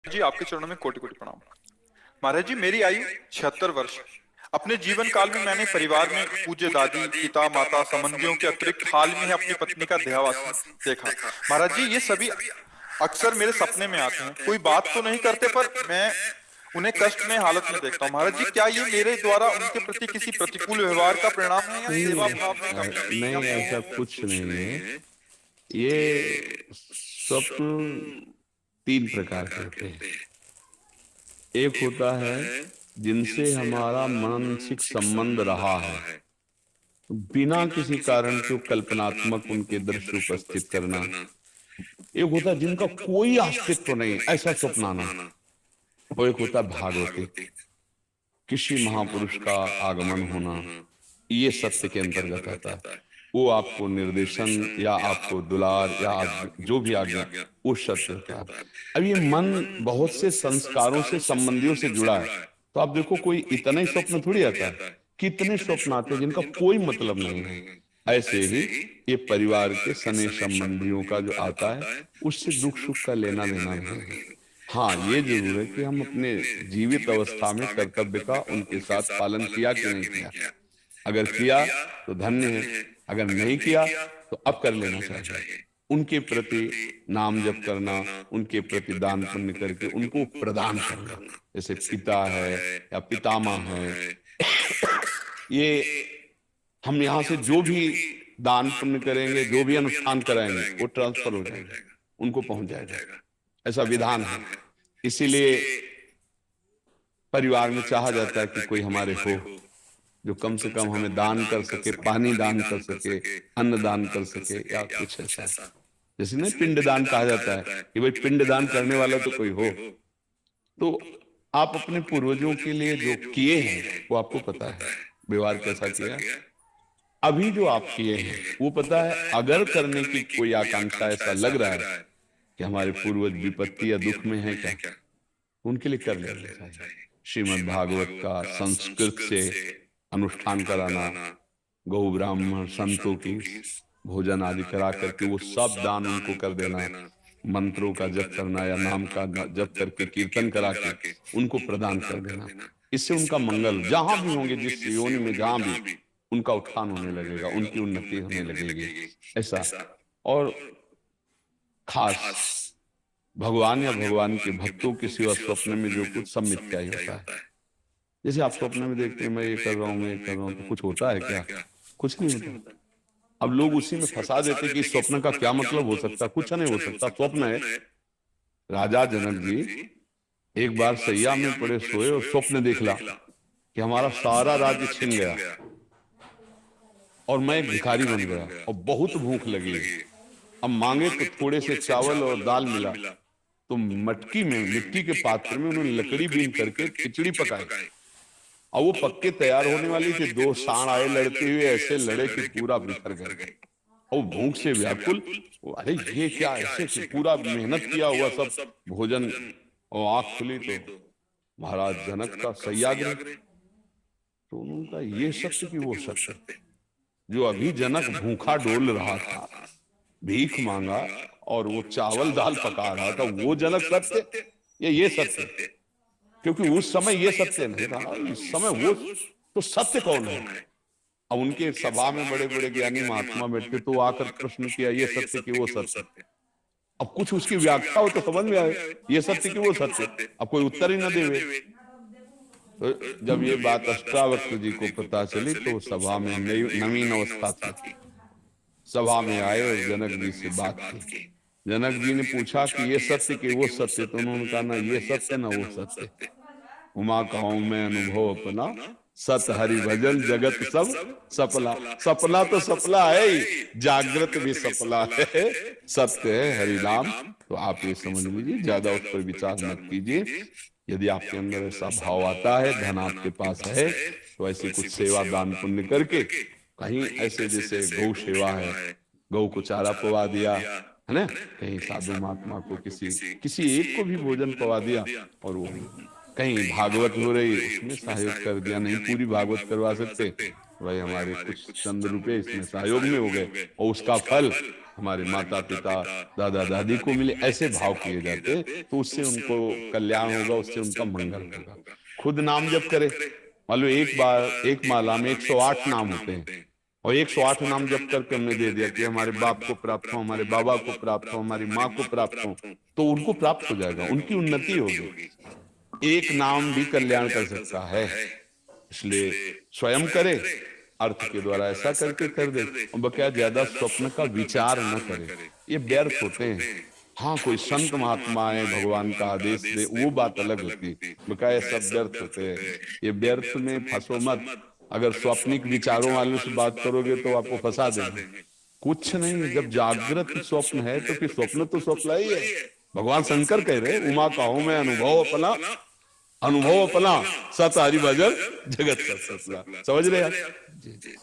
जी आपके चरणों में कोटि कोटि प्रणाम। महाराज जी, मेरी आयु 76 वर्ष। अपने जीवन काल में मैंने परिवार में पूज्य दादी, पिता, माता, संबंधियों के अतिरिक्त हाल में ही अपनी पत्नी का देहावसान देखा। महाराज जी, ये सभी अक्सर मेरे सपने में आते हैं। कोई बात तो नहीं करते, पर मैं उन्हें कष्ट में हालत में देखता हूँ। महाराज जी, क्या ये मेरे द्वारा उनके प्रति किसी प्रतिकूल व्यवहार का परिणाम है, या सेवा नहीं, भाव में कमी, या नहीं, ऐसा मोह? कुछ नहीं है। ये स्वप्न तीन प्रकार के होते हैं। एक होता है जिनसे हमारा मानसिक संबंध रहा है, बिना किसी कारण के कल्पनात्मक उनके दृश्य उपस्थित करना। एक होता है जिनका कोई अस्तित्व नहीं, ऐसा स्वप्न आना। और एक होता है भागवतिक, किसी महापुरुष का आगमन होना। ये सत्य के अंतर्गत आता है। वो आपको निर्देशन या आपको दुलार या जो भी आज्ञा, वो सत्य होता है। अब ये मन बहुत से संस्कारों से, संबंधियों से जुड़ा है। तो आप देखो, कोई इतना ही स्वप्न थोड़ी आता है, कितने स्वप्न आते हैं जिनका कोई मतलब नहीं है। ऐसे ही ये परिवार के सने संबंधियों का जो आता है, उससे दुख सुख का लेना देना नहीं है। हाँ, ये जरूर है कि हम अपने जीवित अवस्था में कर्तव्य का उनके साथ पालन किया कि नहीं किया। अगर किया तो धन्य है, अगर नहीं किया तो अब कर लेना चाहिए। उनके प्रति नाम जप करना, उनके प्रति दान पुण्य करके उनको प्रदान करना। जैसे पिता है या पितामह है, ये हम यहाँ से जो भी दान पुण्य करेंगे, जो भी अनुष्ठान कराएंगे, वो ट्रांसफर हो जाएगा, उनको पहुंच जाएगा। ऐसा विधान है। इसीलिए परिवार में चाहा जाता है कि कोई हमारे हो जो कम से कम हमें दान कर सके, पानी दान कर सके, अन्न दान कर सके, या कुछ ऐसा। जैसे नहीं, पिंड दान कहा जाता है कि भाई पिंड दान करने वाला तो कोई हो। तो आप अपने पूर्वजों के लिए जो किए हैं वो आपको पता है, व्यवहार कैसा किया। अभी जो आप किए हैं वो पता है। अगर करने की कोई आकांक्षा ऐसा लग रहा है कि हमारे पूर्वज विपत्ति या दुख में है क्या, उनके लिए कर लेना चाहिए। श्रीमद् भागवत का संस्कृत से अनुष्ठान कराना, गौ ब्राह्मण संतों की भोजन आदि करा करके वो सब दान उनको कर देना, मंत्रों का जप करना या नाम का जप करके कीर्तन करा के उनको प्रदान कर देना। इससे उनका मंगल, जहां भी होंगे, जिस योनि में जहां भी, उनका उत्थान होने लगेगा, उनकी उन्नति होने लगेगी। ऐसा। और खास भगवान या भगवान के भक्तों के सिवा स्वप्न में जो कुछ, सब मिथ्या ही होता है। जैसे आप स्वप्न में देखते हैं मैं ये कर रहा हूं, मैं ये कर रहा हूं, तो कुछ होता है क्या? कुछ नहीं होता। अब लोग उसी में फंसा देते कि इस स्वप्न का क्या मतलब हो सकता, कुछ नहीं हो सकता, स्वप्न है। राजा जनक जी एक बार सैया में पड़े सोए और स्वप्न देखला कि हमारा सारा राज्य छिन गया और मैं एक भिखारी बन गया और बहुत भूख लगी। अब मांगे तो थोड़े से चावल और दाल मिला, तो मटकी में, मिट्टी के पात्र में उन्होंने लकड़ी बीन करके खिचड़ी पकाई। और वो पक्के तैयार होने वाली थी, दो सांड आए लड़ते हुए, ऐसे लड़े कि पूरा बिखर गए। और भूख से व्याकुल, अरे ये क्या, ऐसे कि पूरा मेहनत किया हुआ सब भोजन। और आंख खुली तो महाराज जनक का सत्याग्रह। तो उन्होंने कहा ये सत्य कि वो सत्य? जो अभी जनक भूखा डोल रहा था, भीख मांगा और वो चावल दाल पका रहा था, वो जनक सत्य या ये सत्य? क्योंकि उस समय ये सत्य नहीं था, इस समय वो। तो सत्य कौन है? अब उनके सभा में बड़े बड़े ज्ञानी महात्मा बैठे, तो आकर प्रश्न किया, ये सत्य कि वो सत्य? अब कुछ उसकी व्याख्या हो तो समझ में आए, ये सत्य कि वो सत्य। अब कोई उत्तर ही ना देवे। तो जब ये बात अष्टावक्र जी को पता चली तो सभा में नवीन अवस्था थी, सभा में आए और जनक जी से बात की। जनक जी ने पूछा कि ये सत्य कि वो सत्य? तो उन्होंने कहा ना ये सत्य ना वो सत्य। उमा कहूं मैं अनुभव अपना, सत हरि भजन जगत सब सपला। सपना तो सपला है ही, जागृत भी सपला है, सत्य है हरि नाम। तो आप ये समझ लीजिए, ज्यादा उस पर विचार मत कीजिए। यदि आपके अंदर ऐसा भाव आता है, धन आपके पास है, तो ऐसी कुछ सेवा दान पुण्य करके, कहीं ऐसे जैसे गौ सेवा है, गौ को चारा पवा दिया है ना, कहीं साधु महात्मा को किसी किसी एक को भी भोजन पवा दिया, और वो कहीं भागवत हो रही उसमें सहयोग कर दिया। नहीं पूरी भागवत करवा सकते, भाई हमारे कुछ चंद रुपए इसमें सहयोग में हो गए, और उसका फल हमारे माता पिता दादा दादी को मिले, ऐसे भाव किए जाते, तो उससे उनको कल्याण होगा, उससे उनका मंगल होगा। खुद नाम जप करे, मान लो एक बार एक माला में 108 नाम होते हैं, और 108 नाम जप करके हमने दे दिया कि हमारे बाप को प्राप्त हो, हमारे बाबा को प्राप्त हो, हमारी माँ को प्राप्त हो, तो उनको प्राप्त हो जाएगा, उनकी उन्नति होगी। एक नाम भी कल्याण कर सकता है, इसलिए स्वयं करे, अर्थ के द्वारा ऐसा करके कर दे, और बकाया ज्यादा स्वप्न का विचार न करे, ये व्यर्थ होते हैं। हाँ, कोई संत महात्मा है, भगवान का आदेश दे, वो बात अलग होती है, बकाया सब व्यर्थ होते हैं। ये व्यर्थ में फंसो मत। अगर स्वप्निक विचारों वालों से बात करोगे तो आपको फंसा देंगे। कुछ नहीं, जब जागृत स्वप्न है तो फिर स्वप्न तो स्वप्न ही है। भगवान शंकर कह रहे, उमा कहो मैं अनुभव अपना, अनुभव अपना, सत हरि भजन जगत का ससुरा। समझ रहे आप? जी।